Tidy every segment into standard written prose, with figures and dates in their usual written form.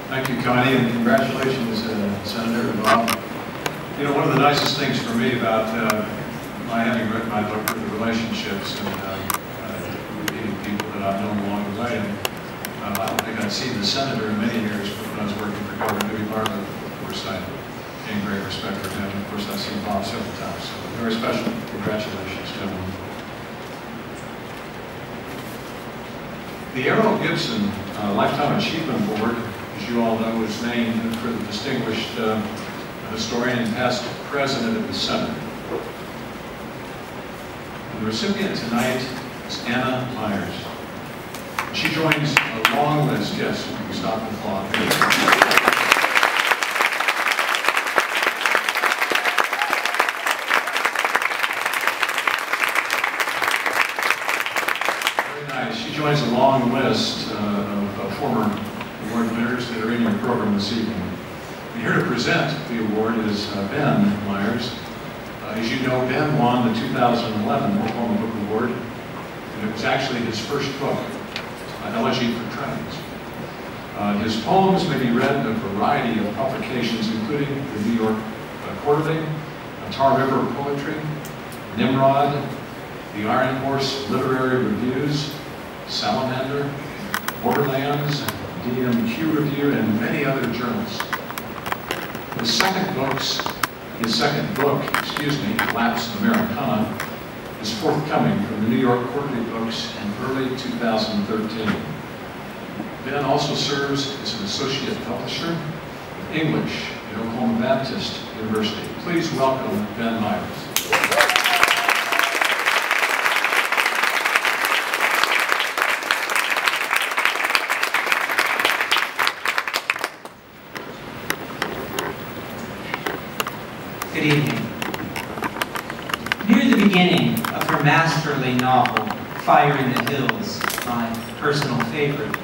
Thank you, Connie, and congratulations, Senator Bob. You know, one of the nicest things for me about my having written my book, the relationships, and meeting people that I've known along the way. And I don't think I'd seen the senator in many years, but when I was working for Governor Dewey Bartlett, of course, I gained great respect for him. Of course, I've seen Bob several times, so very special. Congratulations, gentlemen. The Arrell Gibson Lifetime Achievement Award, as you all know, is named for the distinguished historian and past president of the Senate. And the recipient tonight is Anna Myers. She joins a long list. Yes, we can stop the clock. Very nice. She joins a long list of former award winners that are in your program this evening. And here to present the award is Ben Myers. As you know, Ben won the 2011 Oklahoma Book Award, and it was actually his first book, Elegy for Trains. His poems may be read in a variety of publications, including the New York Quarterly, Tar River Poetry, Nimrod, the Iron Horse Literary Reviews, Salamander, Borderlands, DMQ Review, and many other journals. His second book, Lapse Americana, is forthcoming from the New York Quarterly Books in early 2013. Ben also serves as an associate publisher of English at Oklahoma Baptist University. Please welcome Ben Myers. Good evening. Near the beginning of her masterly novel, Fire in the Hills, my personal favorite,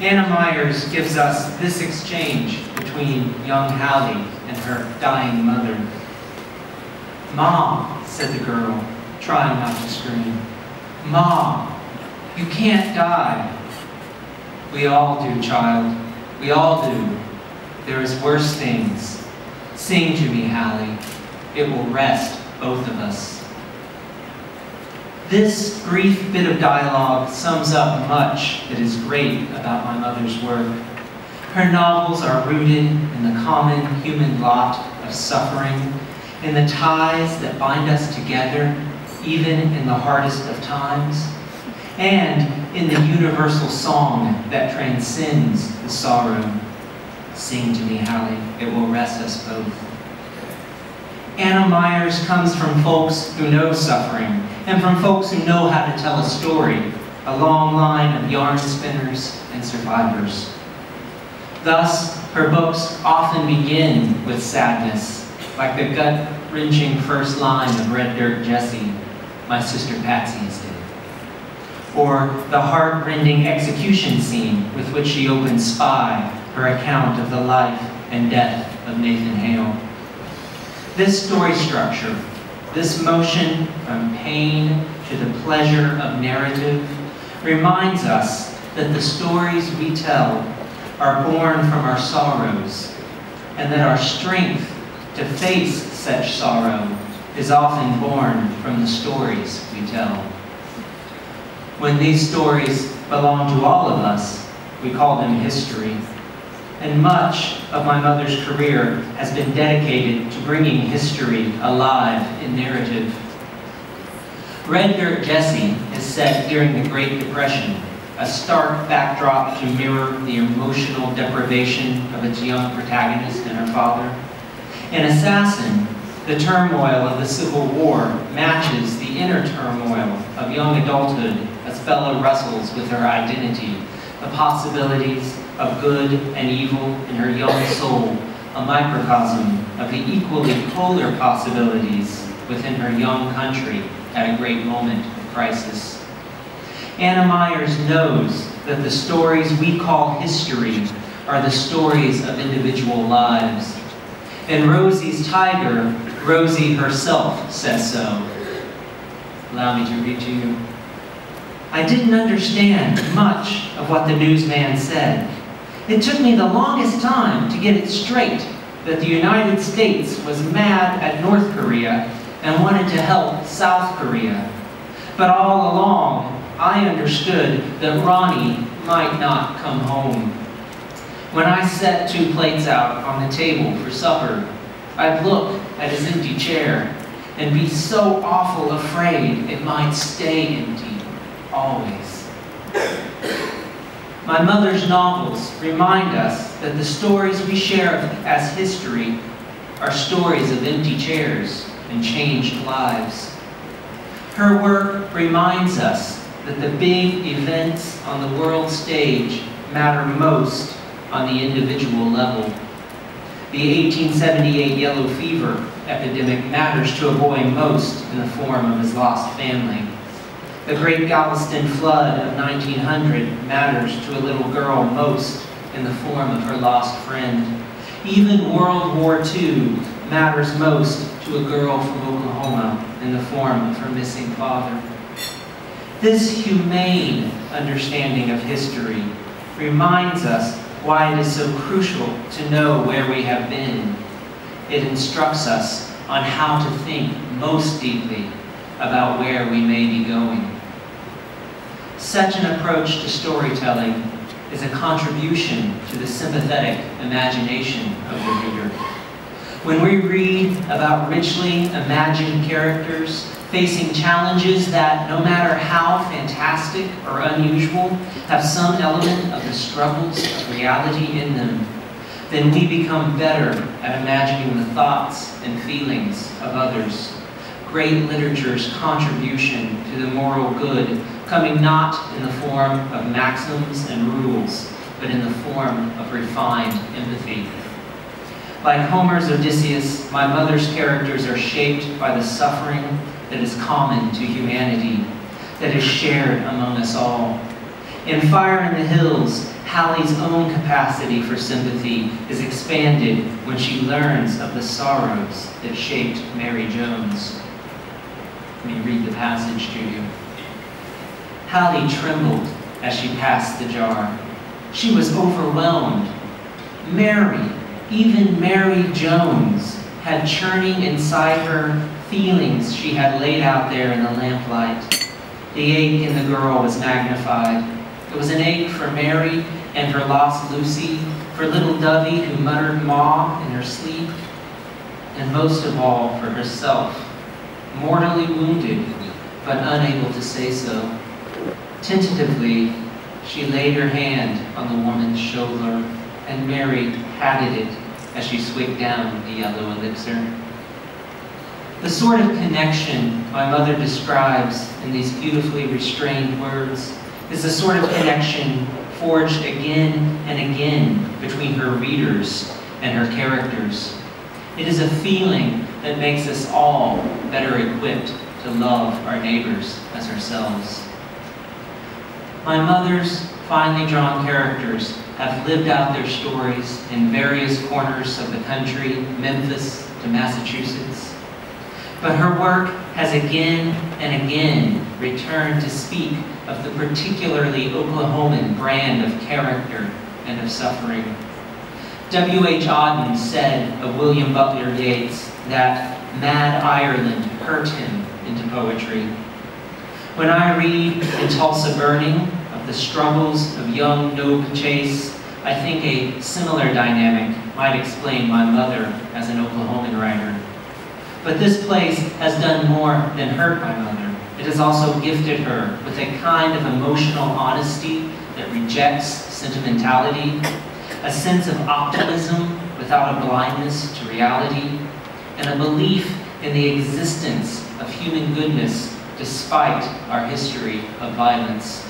Anna Myers gives us this exchange between young Hallie and her dying mother. "Mom," said the girl, trying not to scream. "Mom, you can't die." "We all do, child. We all do. There is worse things. Sing to me, Hallie. It will rest both of us." This brief bit of dialogue sums up much that is great about my mother's work. Her novels are rooted in the common human lot of suffering, in the ties that bind us together, even in the hardest of times, and in the universal song that transcends the sorrow. Sing to me, Hallie, it will rest us both. Anna Myers comes from folks who know suffering, and from folks who know how to tell a story, a long line of yarn spinners and survivors. Thus, her books often begin with sadness, like the gut-wrenching first line of Red Dirt Jessie, my sister Patsy's did. Or the heart-rending execution scene with which she opens Spy, her account of the life and death of Nathan Hale. This story structure, this motion from pain to the pleasure of narrative, reminds us that the stories we tell are born from our sorrows, and that our strength to face such sorrow is often born from the stories we tell. When these stories belong to all of us, we call them history. And much of my mother's career has been dedicated to bringing history alive in narrative. Red Dirt Jessie is set during the Great Depression, a stark backdrop to mirror the emotional deprivation of its young protagonist and her father. In Assassin, the turmoil of the Civil War matches the inner turmoil of young adulthood as Bella wrestles with her identity, the possibilities of good and evil in her young soul, a microcosm of the equally polar possibilities within her young country at a great moment of crisis. Anna Myers knows that the stories we call history are the stories of individual lives. In Rosie's Tiger, Rosie herself says so. Allow me to read to you. "I didn't understand much of what the newsman said. It took me the longest time to get it straight that the United States was mad at North Korea and wanted to help South Korea. But all along, I understood that Ronnie might not come home. When I set 2 plates out on the table for supper, I'd look at his empty chair and be so awful afraid it might stay empty, always. My mother's novels remind us that the stories we share as history are stories of empty chairs and changed lives. Her work reminds us that the big events on the world stage matter most on the individual level. The 1878 yellow fever epidemic matters to a boy most in the form of his lost family. The Great Galveston Flood of 1900 matters to a little girl most in the form of her lost friend. Even World War II matters most to a girl from Oklahoma in the form of her missing father. This humane understanding of history reminds us why it is so crucial to know where we have been. It instructs us on how to think most deeply about where we may be going. Such an approach to storytelling is a contribution to the sympathetic imagination of the reader. When we read about richly imagined characters facing challenges that, no matter how fantastic or unusual, have some element of the struggles of reality in them, then we become better at imagining the thoughts and feelings of others. Great literature's contribution to the moral good coming not in the form of maxims and rules, but in the form of refined empathy. Like Homer's Odysseus, my mother's characters are shaped by the suffering that is common to humanity, that is shared among us all. In Fire in the Hills, Hallie's own capacity for sympathy is expanded when she learns of the sorrows that shaped Mary Jones. Let me read the passage to you. Hallie trembled as she passed the jar. She was overwhelmed. Mary, even Mary Jones, had churning inside her feelings she had laid out there in the lamplight. The ache in the girl was magnified. It was an ache for Mary and her lost Lucy, for little Dovey who muttered "Ma" in her sleep, and most of all for herself, mortally wounded but unable to say so. Tentatively, she laid her hand on the woman's shoulder, and Mary patted it as she swigged down the yellow elixir. The sort of connection my mother describes in these beautifully restrained words is the sort of connection forged again and again between her readers and her characters. It is a feeling that makes us all better equipped to love our neighbors as ourselves. My mother's finely drawn characters have lived out their stories in various corners of the country, Memphis to Massachusetts. But her work has again and again returned to speak of the particularly Oklahoman brand of character and of suffering. W.H. Auden said of William Butler Yeats that Mad Ireland hurt him into poetry. When I read In Tulsa Burning of the struggles of young Nob Chase, I think a similar dynamic might explain my mother as an Oklahoman writer. But this place has done more than hurt my mother. It has also gifted her with a kind of emotional honesty that rejects sentimentality, a sense of optimism without a blindness to reality, and a belief in the existence of human goodness despite our history of violence.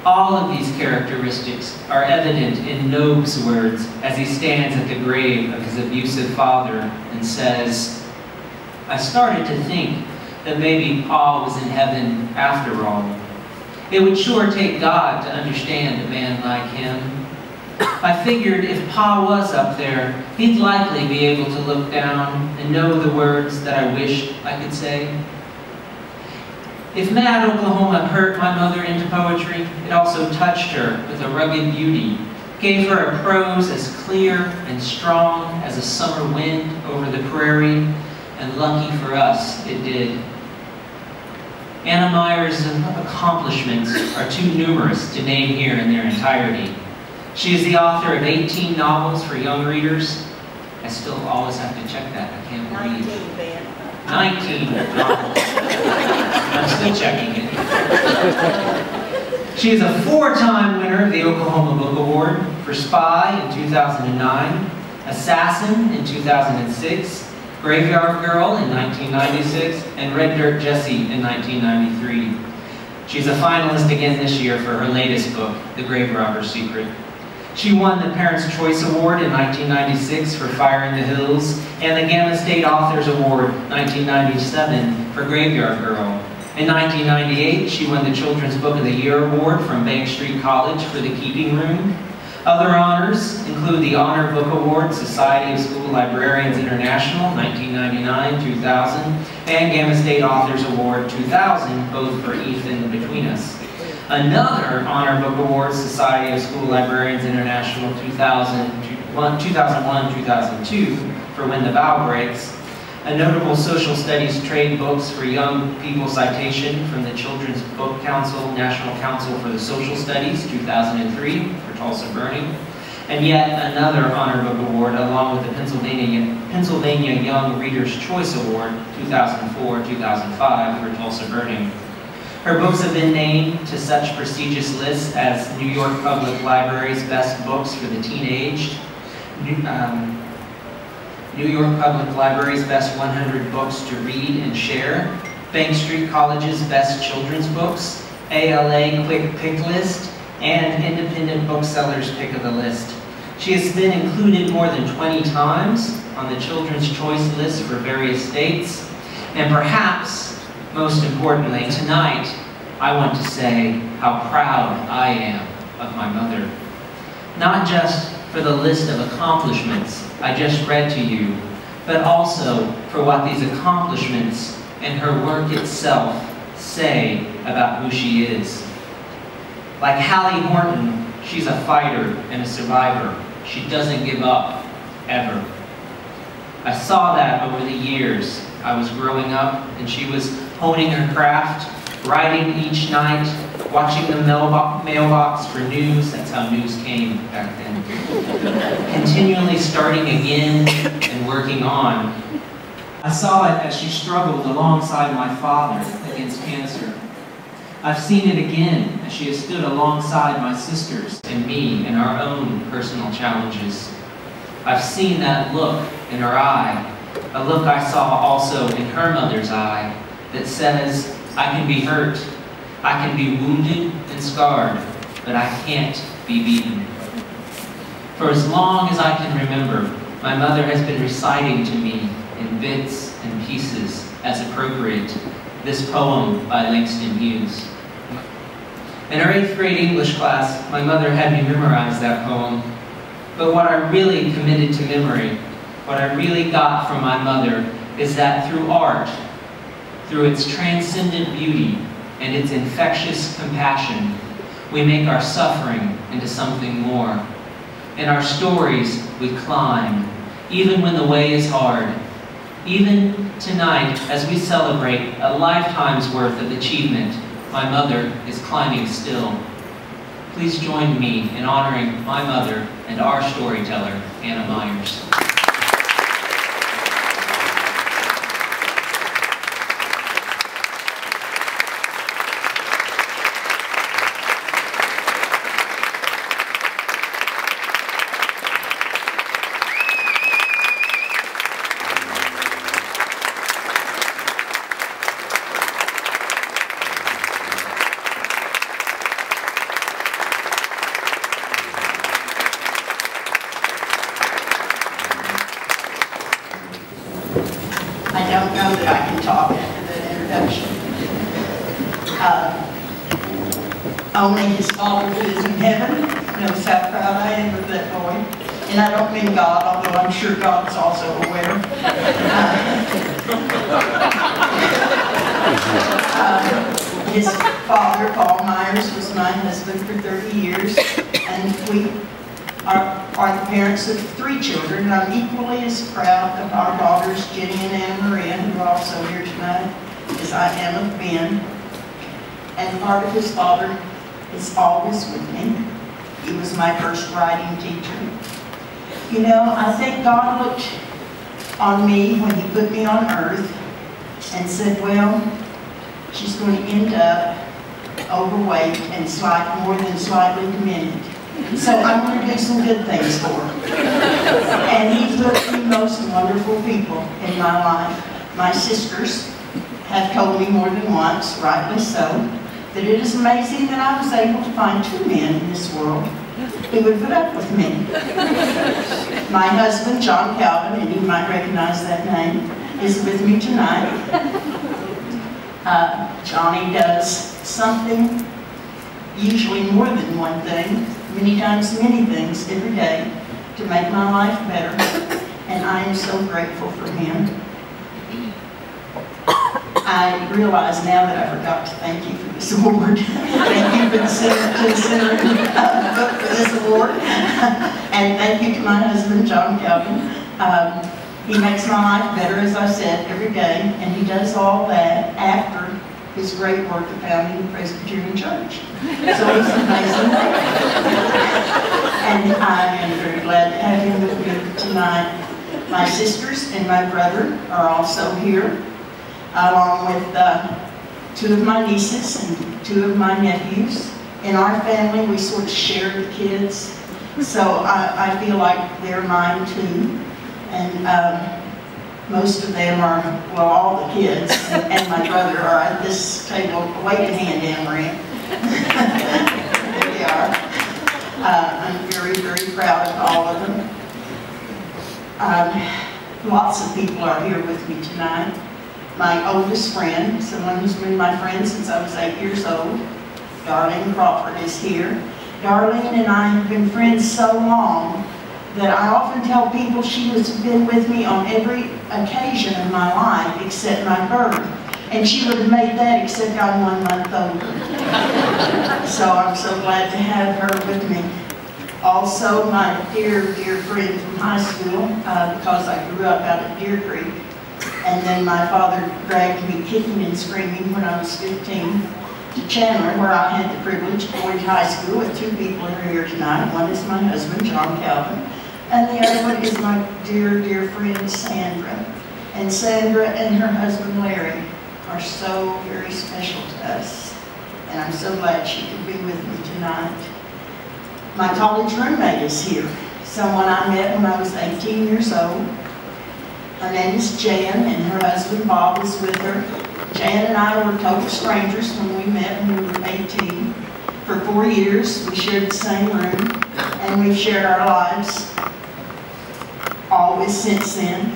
All of these characteristics are evident in Nob's words as he stands at the grave of his abusive father and says, "I started to think that maybe Pa was in heaven after all. It would sure take God to understand a man like him. I figured if Pa was up there, he'd likely be able to look down and know the words that I wished I could say." If Mad Oklahoma hurt my mother into poetry, it also touched her with a rugged beauty gave her a prose as clear and strong as a summer wind over the prairie, and lucky for us, it did. Anna Myers' accomplishments are too numerous to name here in their entirety. She is the author of 18 novels for young readers. I still always have to check that, I can't believe. 19, Ben. 19 novels. I'm still checking it. She is a 4-time winner of the Oklahoma Book Award for Spy in 2009, Assassin in 2006, Graveyard Girl in 1996, and Red Dirt Jessie in 1993. She's a finalist again this year for her latest book, The Grave Robber's Secret. She won the Parents' Choice Award in 1996 for Fire in the Hills, and the Gamma State Authors Award 1997 for Graveyard Girl. In 1998, she won the Children's Book of the Year Award from Bank Street College for The Keeping Room. Other honors include the Honor Book Award, Society of School Librarians International, 1999-2000, and Gamma State Authors Award 2000, both for Ethan Between Us. Another Honor Book Award, Society of School Librarians International, 2001-2002, for When the Bough Breaks. A notable social studies trade books for young people citation from the Children's Book Council, National Council for the Social Studies, 2003, for Tulsa Burning. And yet another Honor Book Award, along with the Pennsylvania Young Reader's Choice Award, 2004-2005, for Tulsa Burning. Her books have been named to such prestigious lists as New York Public Library's Best Books for the Teenaged, New York Public Library's Best 100 Books to Read and Share, Bank Street College's Best Children's Books, ALA Quick Pick List, and Independent Booksellers Pick of the List. She has been included more than 20 times on the Children's Choice List for various states, and perhaps, most importantly, tonight, I want to say how proud I am of my mother. Not just for the list of accomplishments I just read to you, but also for what these accomplishments and her work itself say about who she is. Like Hallie Horton, she's a fighter and a survivor. She doesn't give up, ever. I saw that over the years I was growing up, and she was honing her craft, writing each night, watching the mailbox for news. That's how news came back then. Continually starting again and working on. I saw it as she struggled alongside my father against cancer. I've seen it again as she has stood alongside my sisters and me in our own personal challenges. I've seen that look in her eye, a look I saw also in her mother's eye that says, I can be hurt, I can be wounded and scarred, but I can't be beaten. For as long as I can remember, my mother has been reciting to me in bits and pieces as appropriate this poem by Langston Hughes. In our 8th grade English class, my mother had me memorize that poem, but what I really committed to memory, what I really got from my mother, is that through art, through its transcendent beauty and its infectious compassion, we make our suffering into something more. In our stories, we climb, even when the way is hard. Even tonight, as we celebrate a lifetime's worth of achievement, my mother is climbing still. Please join me in honoring my mother and our storyteller, Anna Myers. I don't know that I can talk after that introduction. Only his Father who is in heaven knows how proud I am of that boy. And I don't mean God, although I'm sure God is also aware. His father, Paul Myers, was my husband for 30 years. And we are the parents of 3 children, and I'm equally as proud of our daughters, Jenny and Anna Maria, who are also here tonight, as I am of Ben. And part of his father is always with me. He was my first writing teacher. You know, I think God looked on me when he put me on earth and said, well, she's going to end up overweight and more than slightly demented. So I'm going to do some good things for her. And he put the most wonderful people in my life. My sisters have told me more than once, rightly so, that it is amazing that I was able to find 2 men in this world who would put up with me. My husband, John Calvin, and you might recognize that name, is with me tonight. Johnny does something, usually more than one thing, many times many things every day to make my life better, and I am so grateful for him. I realize now that I forgot to thank you for this award. Thank you for considering for this award. And thank you to my husband, John Calvin. He makes my life better, as I said, every day, and he does all that after his great work of founding the Presbyterian Church. So he's an amazing man. And I am very glad to have him with me tonight. My sisters and my brother are also here, along with 2 of my nieces and 2 of my nephews. In our family, we sort of share the kids, so I feel like they're mine too. And most of them are, well, all the kids and my brother are at this table. Wave a hand, Anna Maria. There they are. I'm very, very proud of all of them. Lots of people are here with me tonight. My oldest friend, someone who's been my friend since I was 8 years old, Darlene Crawford, is here. Darlene and I have been friends so long that I often tell people she has been with me on every occasion of my life except my birth. And she would have made that except I'm 1 month older. So I'm so glad to have her with me. Also, my dear, dear friend from high school, because I grew up out at Deer Creek. And then my father dragged me kicking and screaming when I was 15 to Chandler, where I had the privilege of going to high school with 2 people who are here tonight. One is my husband, John Calvin, and the other one is my dear, dear friend, Sandra. And Sandra and her husband, Larry, are so very special to us. And I'm so glad she could be with me tonight. My college roommate is here, someone I met when I was 18 years old. Her name is Jan, and her husband, Bob, is with her. Jan and I were total strangers when we met when we were 18. For 4 years, we shared the same room, and we've shared our lives always since then.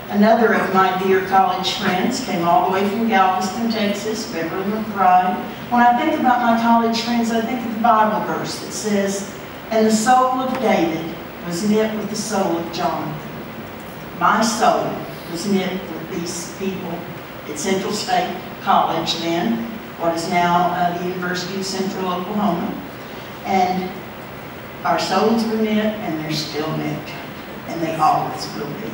Another of my dear college friends came all the way from Galveston, Texas, Beverly McBride. When I think about my college friends, I think of the Bible verse that says, "And the soul of David was knit with the soul of Jonathan." My soul was knit with these people at Central State College then, what is now the University of Central Oklahoma. And our souls were knit, and they're still knit, and they always will be.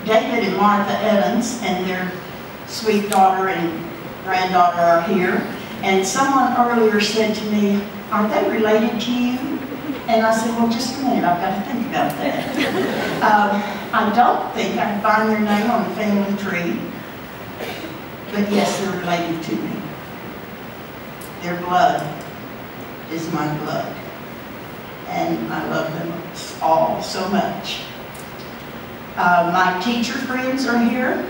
David and Martha Evans and their sweet daughter and granddaughter are here. And someone earlier said to me, "Are they related to you?" And I said, "Well, just a minute, I've got to think about that." I don't think I can find their name on the family tree, but yes, they're related to me. Their blood is my blood, and I love them all so much. My teacher friends are here,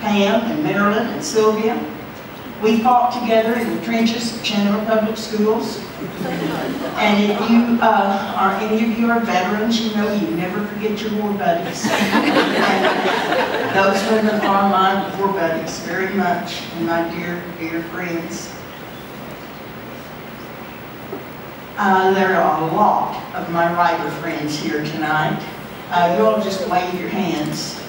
Pam and Marilyn and Sylvia. We fought together in the trenches of Chandler Public Schools. And if you any of you are veterans, you know you never forget your war buddies. And those women are my war buddies very much, and my dear, dear friends. There are a lot of my writer friends here tonight. You all just wave your hands.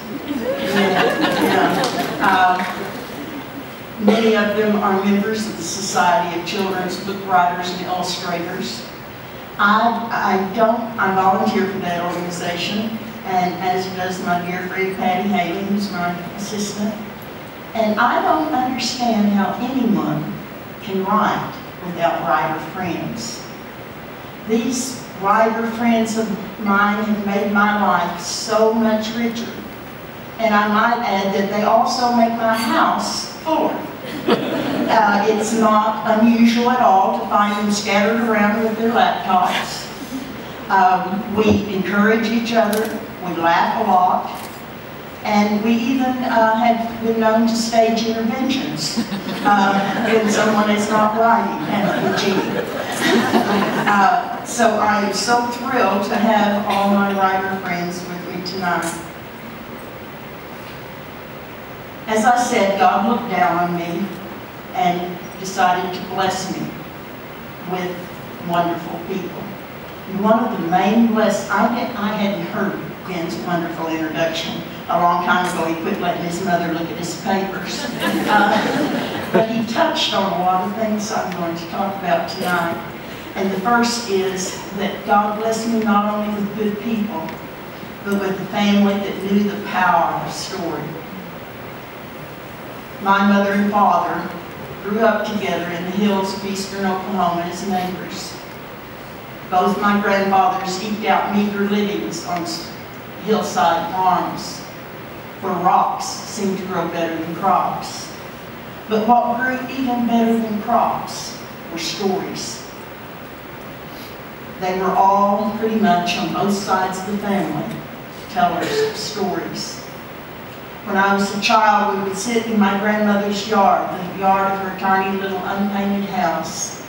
Many of them are members of the Society of Children's Book Writers and Illustrators. I volunteer for that organization, and as does my dear friend Patty Haley, who's my assistant. And I don't understand how anyone can write without writer friends. These writer friends of mine have made my life so much richer. And I might add that they also make my house fuller. It's not unusual at all to find them scattered around with their laptops. We encourage each other, we laugh a lot, and we even have been known to stage interventions when someone is not writing and we're cheating. So I am so thrilled to have all my writer friends with me tonight. As I said, God looked down on me and decided to bless me with wonderful people. And one of the main blessings, I hadn't heard Ben's wonderful introduction. A long time ago, he quit letting his mother look at his papers. But he touched on a lot of things I'm going to talk about tonight. And the first is that God blessed me not only with good people, but with a family that knew the power of story. My mother and father grew up together in the hills of eastern Oklahoma as neighbors. Both my grandfathers eked out meager livings on hillside farms where rocks seemed to grow better than crops. But what grew even better than crops were stories. They were all pretty much on both sides of the family tellers of stories. When I was a child, we would sit in my grandmother's yard, the yard of her tiny little unpainted house,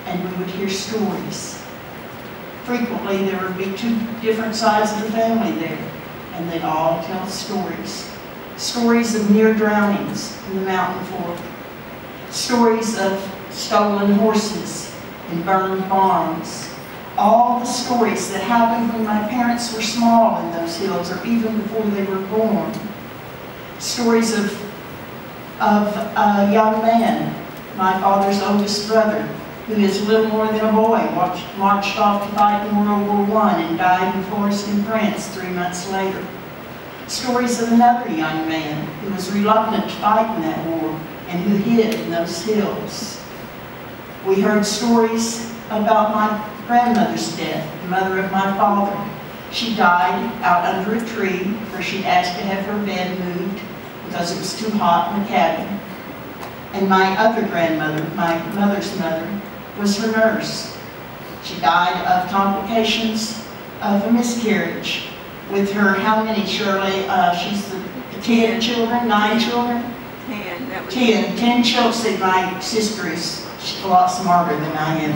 and we would hear stories. Frequently, there would be two different sides of the family there, and they'd all tell stories. Stories of near drownings in the mountain Thorpe. Stories of stolen horses and burned barns. All the stories that happened when my parents were small in those hills, or even before they were born. Stories of a young man, my father's oldest brother, who is little more than a boy, marched off to fight in World War I and died in Forest in France 3 months later. Stories of another young man who was reluctant to fight in that war and who hid in those hills. We heard stories about my grandmother's death, the mother of my father. She died out under a tree where she'd asked to have her bed moved because it was too hot in the cabin. And my other grandmother, my mother's mother, was her nurse. She died of complications of a miscarriage with her, how many, Shirley? She's the 10 children, 9 children? 10 children. See, my sister is a lot smarter than I am.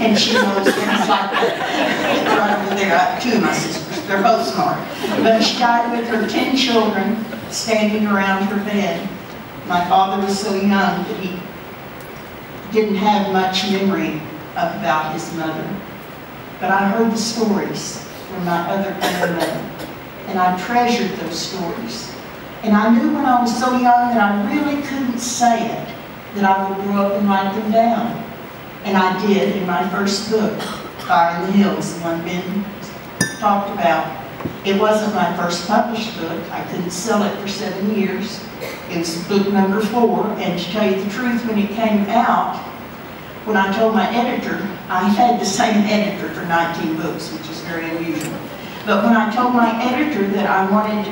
And she knows things like that. Right over there, 2 of my sisters, they're both smart. But she died with her 10 children standing around her bed. My father was so young that he didn't have much memory about his mother. But I heard the stories from my other grandmother, and I treasured those stories. And I knew when I was so young that I really couldn't say it, that I would grow up and write them down. And I did in my first book, Fire in the Hills, the one Ben talked about. It wasn't my first published book. I couldn't sell it for 7 years. It was book number 4, and to tell you the truth, when it came out, when I told my editor, I had the same editor for 19 books, which is very unusual. But when I told my editor that I wanted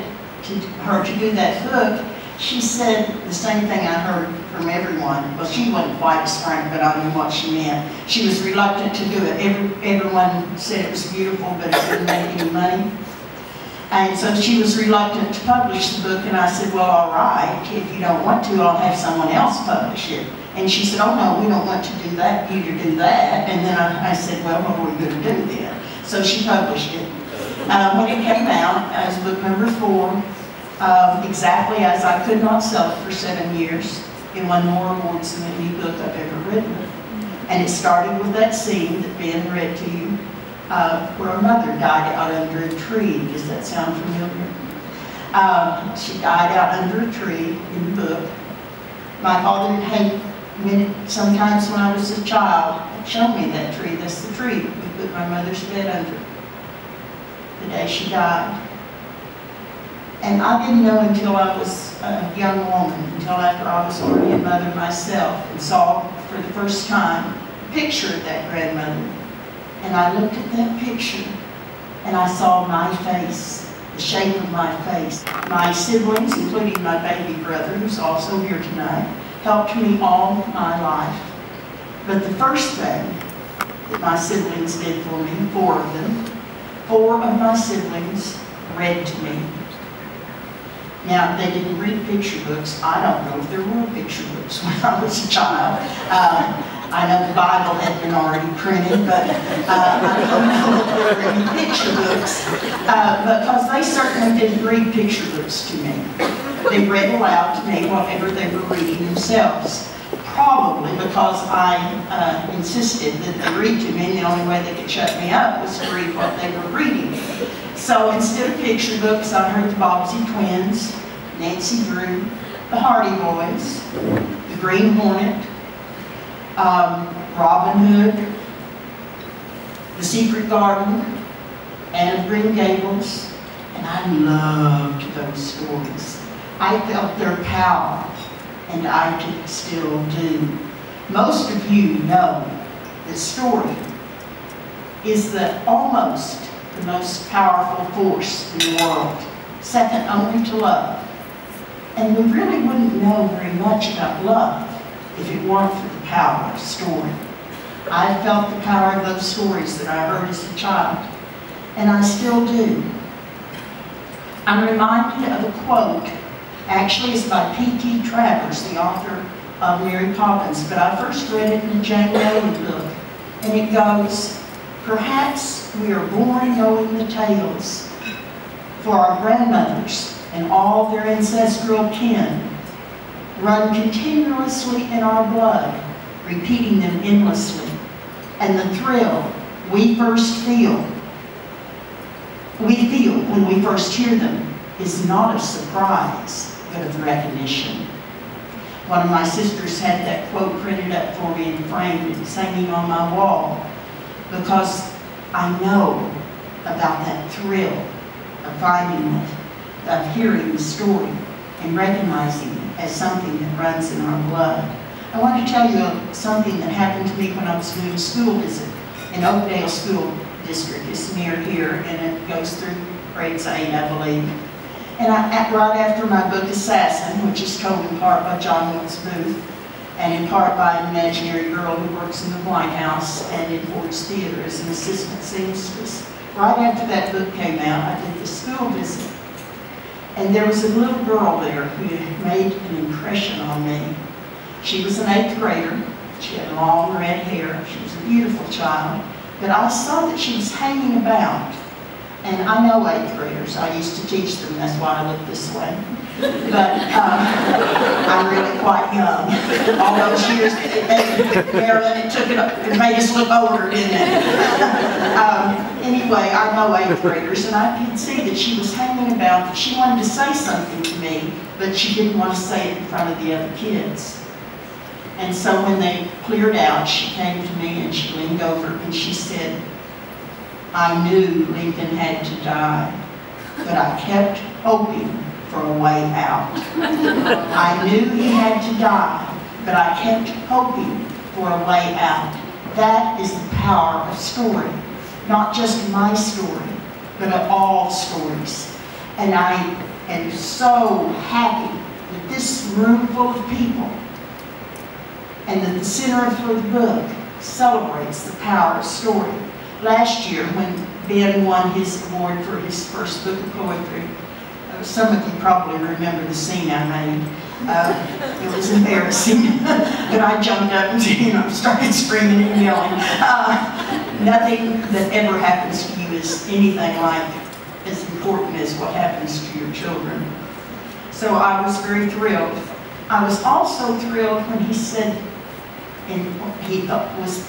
her to do that book, she said the same thing I heard from everyone. Well, she wasn't quite as frank, but I knew what she meant. She was reluctant to do it. Everyone said it was beautiful, but it didn't make any money. And so she was reluctant to publish the book, and I said, well, all right, if you don't want to, I'll have someone else publish it. And she said, oh no, we don't want to do that, you to do that. And then I said, well, what are we going to do then? So she published it. When it came out as book number 4, exactly as I could not sell it for 7 years, it won more awards than any book I've ever written. And it started with that scene that Ben read to you, where a mother died out under a tree. Does that sound familiar? She died out under a tree in the book. My father had, sometimes when I was a child, showed me that tree. That's the tree we put my mother's bed under the day she died. And I didn't know until I was a young woman, until after I was already a mother myself, and saw for the first time a picture of that grandmother. And I looked at that picture, and I saw my face, the shape of my face. My siblings, including my baby brother, who's also here tonight, helped me all my life. But the first thing that my siblings did for me, 4 of them, 4 of my siblings read to me. Now, they didn't read picture books. I don't know if there were picture books when I was a child. I know the Bible had been already printed, but I don't know if there were any picture books, because they certainly didn't read picture books to me. They read aloud to me whatever they were reading themselves. Probably because I insisted that they read to me, and the only way they could shut me up was to read what they were reading. So instead of picture books, I heard the Bobbsey Twins, Nancy Drew, the Hardy Boys, the Green Hornet, Robin Hood, The Secret Garden, Anne of Green Gables, and I loved those stories. I felt their power, and I still do. Most of you know that story is almost the most powerful force in the world, second only to love. And we really wouldn't know very much about love if it weren't for the power of story. I felt the power of those stories that I heard as a child, and I still do. I'm reminded of a quote. Actually, it's by P.T. Travers, the author of Mary Poppins, but I first read it in the Jane Eyre book, and it goes, "Perhaps we are born knowing the tales, for our grandmothers and all their ancestral kin run continuously in our blood, repeating them endlessly, and the thrill we feel when we first hear them is not of surprise, but of recognition." One of my sisters had that quote printed up for me and framed and hanging on my wall, because I know about that thrill of finding it, of hearing the story and recognizing it as something that runs in our blood. I want to tell you something that happened to me when I was doing a school visit in Oakdale School District. It's near here, and it goes through grades 8, I believe. And right after my book, Assassin, which is told in part by John Wilkes Booth, and in part by an imaginary girl who works in the White House and in Ford's Theater as an assistant seamstress. Right after that book came out, I did the school visit. And there was a little girl there who made an impression on me. She was an 8th grader. She had long red hair. She was a beautiful child. But I saw that she was hanging about. And I know 8th graders. I used to teach them. That's why I look this way. But I'm really quite young. All those years, Marilyn, it made us look older, didn't it? Anyway, I know 8th graders, and I could see that she was hanging about, that she wanted to say something to me, but she didn't want to say it in front of the other kids. And so when they cleared out, she came to me and she leaned over and she said, "I knew Lincoln had to die, but I kept hoping for a way out. I knew he had to die, but I kept hoping for a way out." That is the power of story. Not just my story, but of all stories. And I am so happy that this room full of people and that the center of the book celebrates the power of story. Last year, when Ben won his award for his first book of poetry, some of you probably remember the scene I made. It was embarrassing, but I jumped up and started screaming and yelling. Nothing that ever happens to you is anything like as important as what happens to your children. So I was very thrilled. I was also thrilled when he said, and he was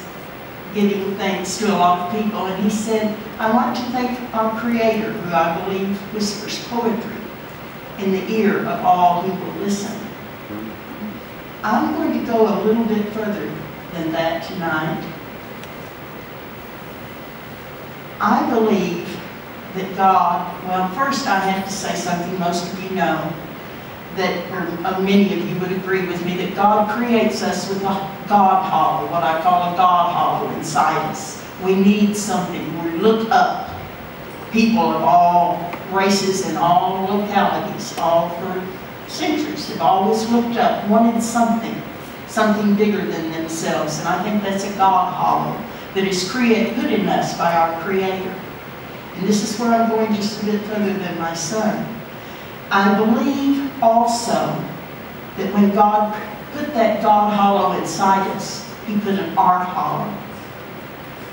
giving thanks to a lot of people, and he said, "I want to thank our Creator, who I believe whispers poetry in the ear of all who will listen." I'm going to go a little bit further than that tonight. I believe that God, well, first I have to say something most of you know, that, or many of you would agree with me, that God creates us with a God hollow, what I call a God hollow inside us. We need something. We look up. People of all races and all localities, all for centuries, have always looked up, wanted something bigger than themselves. And I think that's a God hollow that is put in us by our Creator. And this is where I'm going just a bit further than my son. I believe also that when God put that God hollow inside us, He put an art hollow.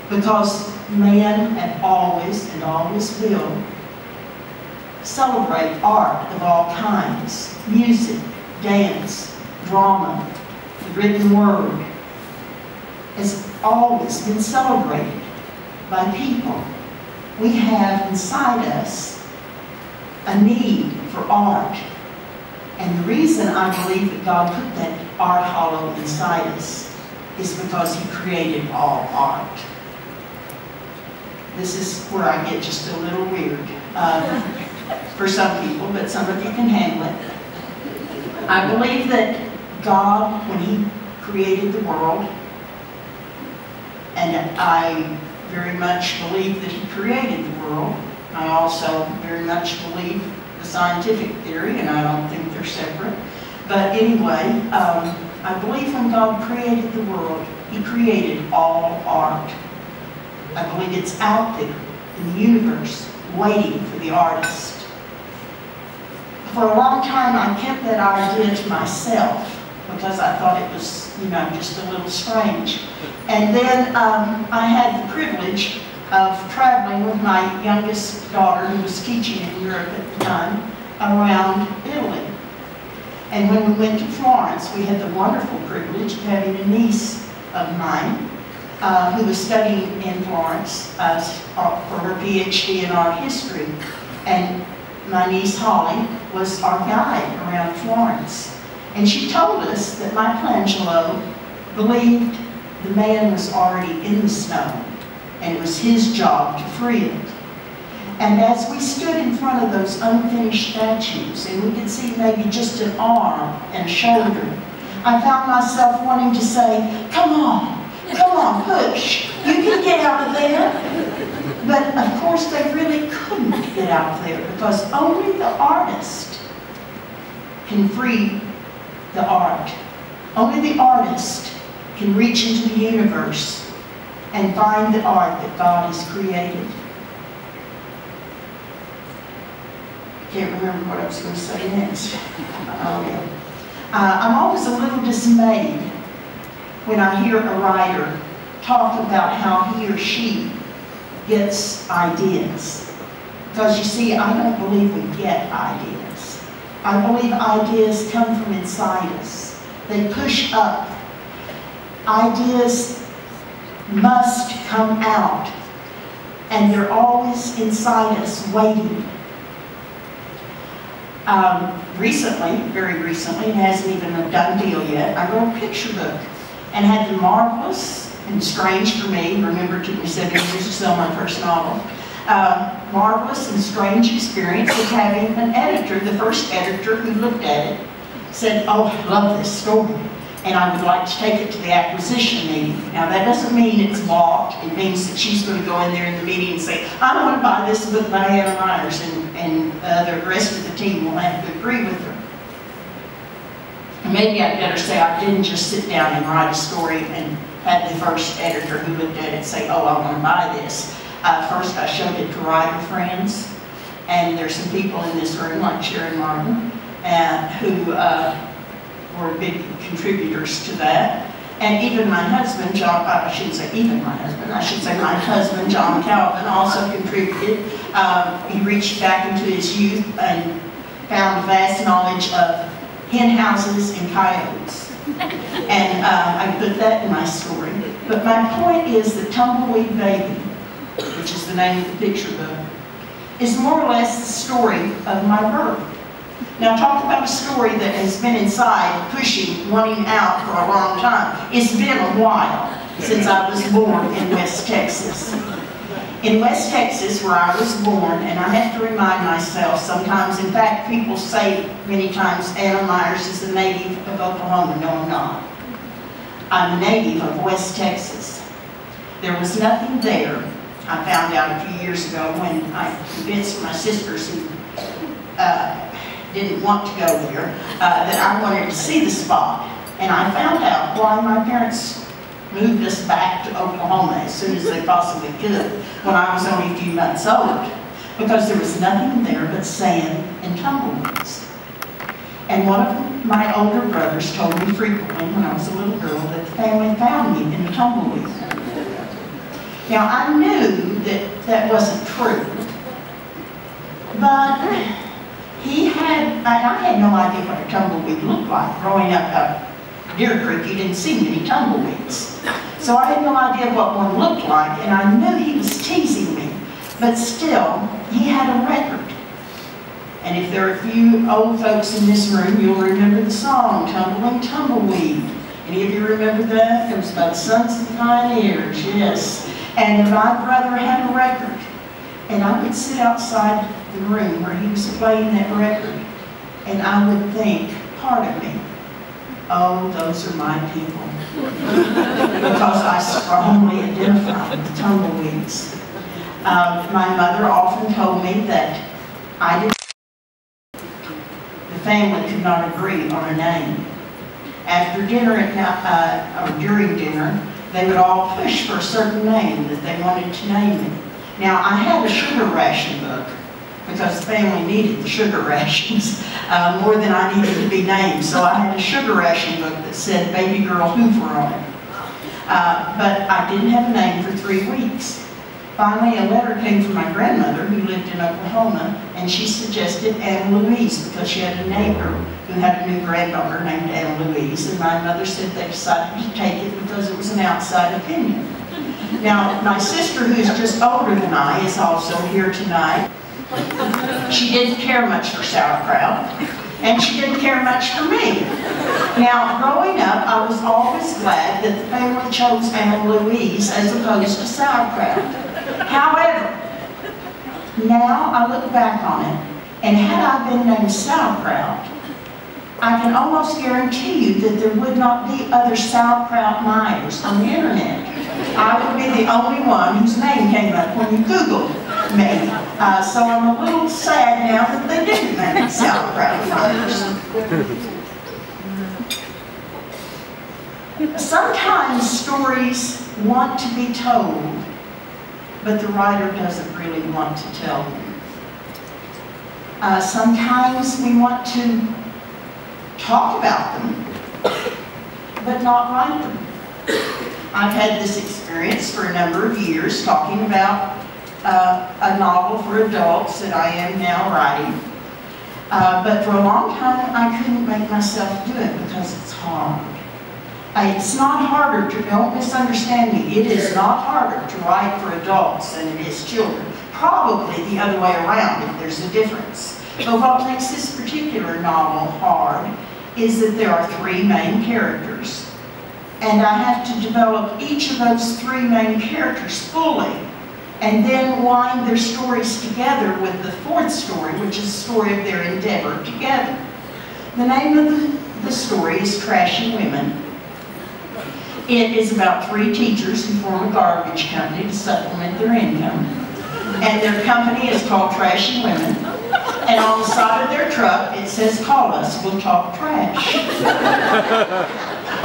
Because man had always and always will celebrate art of all kinds. Music, dance, drama, the written word has always been celebrated by people. We have inside us a need for art. And the reason I believe that God put that art hollow inside us is because He created all art. This is where I get just a little weird for some people, but some of you can handle it. I believe that God, when He created the world, and I very much believe that He created the world. I also very much believe the scientific theory, and I don't think they're separate. But anyway, I believe when God created the world, He created all art. I believe it's out there in the universe, waiting for the artist. For a long time, I kept that idea to myself because I thought it was, just a little strange. And then I had the privilege of traveling with my youngest daughter, who was teaching in Europe at the time, around Italy. And when we went to Florence, we had the wonderful privilege of having a niece of mine who was studying in Florence for her PhD in art history. And my niece Holly was our guide around Florence. And she told us that Michelangelo believed the man was already in the stone, and it was his job to free it. And as we stood in front of those unfinished statues, and we could see maybe just an arm and a shoulder, I found myself wanting to say, come on, push. You can get out of there. But of course they really couldn't get out there because only the artist can free the art. Only the artist can reach into the universe and find the art that God has created. Can't remember what I was going to say next. I'm always a little dismayed when I hear a writer talk about how he or she gets ideas. Because you see, I don't believe we get ideas. I believe ideas come from inside us. They push up. Ideas must come out. And they're always inside us waiting. Very recently, it hasn't even a done deal yet, I wrote a picture book and had the marvelous and strange for me, remember it took me 7 years to sell my first novel, marvelous and strange experience of having an editor, the first editor who looked at it, said, oh, I love this story, and I would like to take it to the acquisition meeting. Now that doesn't mean it's bought, it means that she's going to go in there in the meeting and say, I want to buy this book by Hannah Myers, and the rest of the team will have to agree with her. And maybe I'd better say I didn't just sit down and write a story and had the first editor who looked at it and say, oh, I want to buy this. First I showed it to writer friends, and there's some people in this room like Sharon Martin who were big contributors to that. And even my husband, John, I shouldn't say even my husband, I should say my husband, John Calvin, also contributed. He reached back into his youth and found a vast knowledge of hen houses and coyotes. And I put that in my story. But my point is that Tumbleweed Baby, which is the name of the picture book, is more or less the story of my birth. Now talk about a story that has been inside, pushing, wanting out for a long time. It's been a while since I was born in West Texas. In West Texas, where I was born, and I have to remind myself sometimes, in fact, people say many times, Anna Myers is a native of Oklahoma. No, I'm not. I'm a native of West Texas. There was nothing there. I found out a few years ago when I convinced my sisters who didn't want to go there, that I wanted to see the spot. And I found out why my parents moved us back to Oklahoma as soon as they possibly could when I was only a few months old, because there was nothing there but sand and tumbleweeds. And one of my older brothers told me frequently when I was a little girl that the family found me in the tumbleweed. Now I knew that that wasn't true, but I had no idea what a tumbleweed looked like. Growing up at Deer Creek, you didn't see many tumbleweeds. So I had no idea what one looked like, and I knew he was teasing me. But still, he had a record. And if there are a few old folks in this room, you'll remember the song, Tumbling Tumbleweed. Any of you remember that? It was about Sons of the Pioneers, yes. And my brother had a record. And I would sit outside the room where he was playing that record, and I would think, part of me, oh, those are my people. Because I strongly identify with the tumbleweeds. My mother often told me that the family could not agree on a name. After dinner, or during dinner, they would all push for a certain name that they wanted to name me. Now, I had a sugar ration book, because the family needed the sugar rations more than I needed to be named. So I had a sugar ration book that said Baby Girl Hoover on it. But I didn't have a name for 3 weeks. Finally, a letter came from my grandmother, who lived in Oklahoma, and she suggested Anna Louise, because she had a neighbor who had a new granddaughter named Anna Louise, and my mother said they decided to take it because it was an outside opinion. Now, my sister, who's just older than I, is also here tonight. She didn't care much for sauerkraut, and she didn't care much for me. Now, growing up, I was always glad that the family chose Anna Louise as opposed to sauerkraut. However, now I look back on it, and had I been named sauerkraut, I can almost guarantee you that there would not be other sauerkraut Myers on the internet. I would be the only one whose name came up when you Googled me. So I'm a little sad now that they didn't name me sauerkraut Myers. Sometimes stories want to be told, but the writer doesn't really want to tell them. Sometimes we want to talk about them, but not write them. I've had this experience for a number of years, talking about a novel for adults that I am now writing. But for a long time, I couldn't make myself do it because it's hard. It's not harder to, don't misunderstand me, it is not harder to write for adults than it is children. Probably the other way around if there's a difference. But what makes this particular novel hard is that there are 3 main characters. And I have to develop each of those 3 main characters fully, and then wind their stories together with the 4th story, which is the story of their endeavor together. The name of the story is Trashy Women. It is about 3 teachers who form a garbage company to supplement their income. And their company is called Trashy Women. And on the side of their truck, it says, "Call us, we'll talk trash."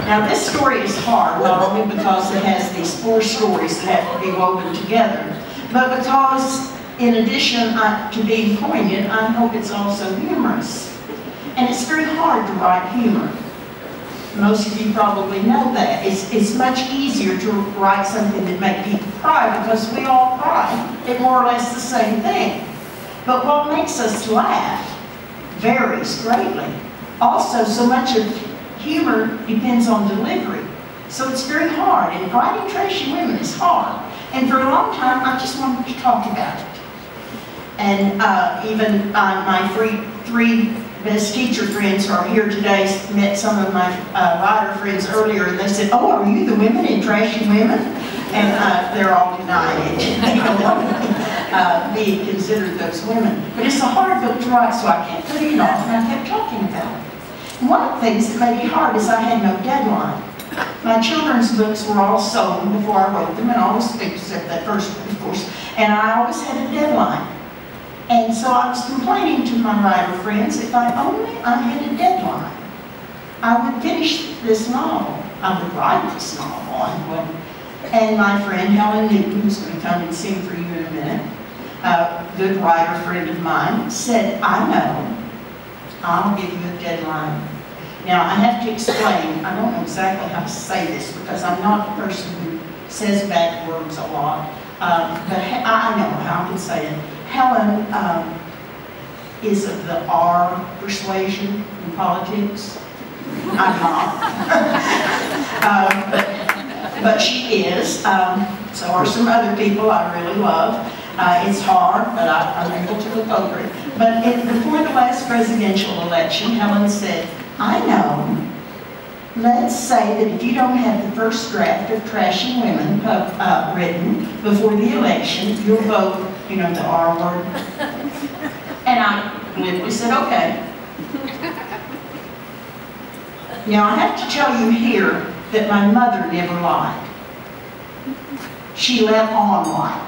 Now this story is hard, not only because it has these 4 stories that have to be woven together, but because, in addition to being poignant, I hope it's also humorous. And it's very hard to write humor. Most of you probably know that. It's much easier to write something that makes people cry because we all cry at more or less the same thing. But what makes us laugh varies greatly. Also, so much of humor depends on delivery. So it's very hard, and writing Trashy Women is hard. And for a long time, I just wanted to talk about it. And even my 3 best teacher friends are here today. Met some of my writer friends earlier, and they said, "Oh, are you the women in Trashy Women?" And they're all denying it. They don't want to be considered those women. But it's a hard book to write, so I kept putting it off, and I kept talking about it. And one of the things that made it hard is I had no deadline. My children's books were all sold before I wrote them, and always except that first one, of course. And I always had a deadline. And so I was complaining to my writer friends, if I had a deadline, I would finish this novel. I would write this novel. And my friend Helen Newton, who's going to come and sing for you in a minute, a good writer friend of mine, said, "I know, I'll give you a deadline." Now I have to explain, I don't know exactly how to say this because I'm not a person who says bad words a lot, but I know how I can say it. Helen is of the R persuasion in politics. I'm not. But she is. So are some other people I really love. It's hard, but I'm able to look over it. But before the last presidential election, Helen said, "I know, let's say that if you don't have the first draft of Trashy Women written before the election, you'll vote, you know, the R word." And I glibly said, "Okay." Now I have to tell you here that my mother never lied. She let on lie.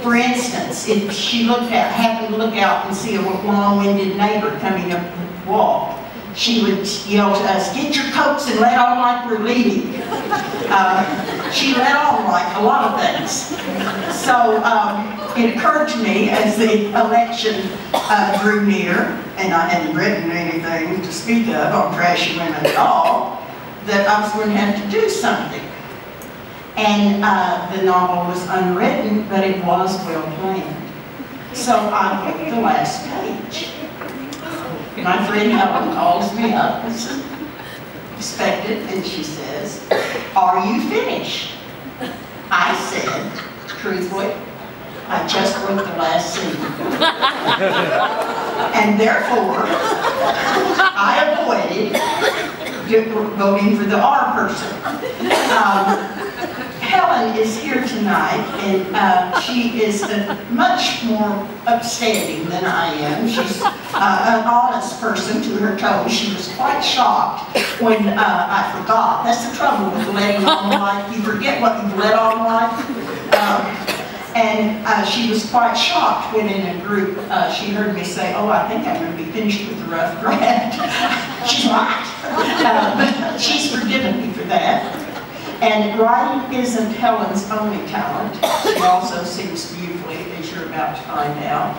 For instance, if she happened to look out and see a long-winded neighbor coming up the walk, she would yell to us, "Get your coats and let on like we're leaving." She let on like a lot of things. So it occurred to me as the election drew near, and I hadn't written anything to speak of on Trashy Women at all, that I was going to have to do something. And the novel was unwritten, but it was well planned. So I wrote the last page. My friend Helen calls me up, as expected, and she says, "Are you finished?" I said, truthfully, "I just wrote the last scene." And therefore, I avoided voting for the R person. Helen is here tonight, and she is much more upstanding than I am. She's an honest person to her toes. She was quite shocked when I forgot. That's the trouble with letting on light. You forget what you've let on light. And she was quite shocked when in a group she heard me say, "Oh, I think I'm going to be finished with the rough draft." She's right. But she's forgiven me for that. And writing isn't Helen's only talent. She also sings beautifully, as you're about to find out.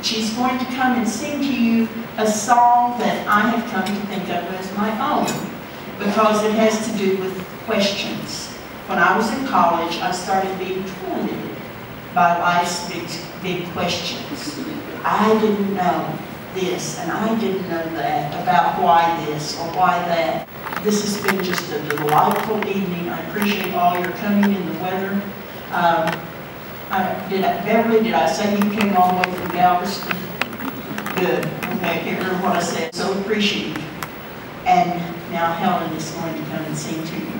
She's going to come and sing to you a song that I have come to think of as my own, because it has to do with questions. When I was in college, I started being tormented by life's big questions. I didn't know this, and I didn't know that, about why this or why that. This has been just a delightful evening. I appreciate all your coming in the weather. Beverly, did I say you came all the way from Galveston? Good. Okay, I can't remember what I said. So appreciative. And now Helen is going to come and sing to you.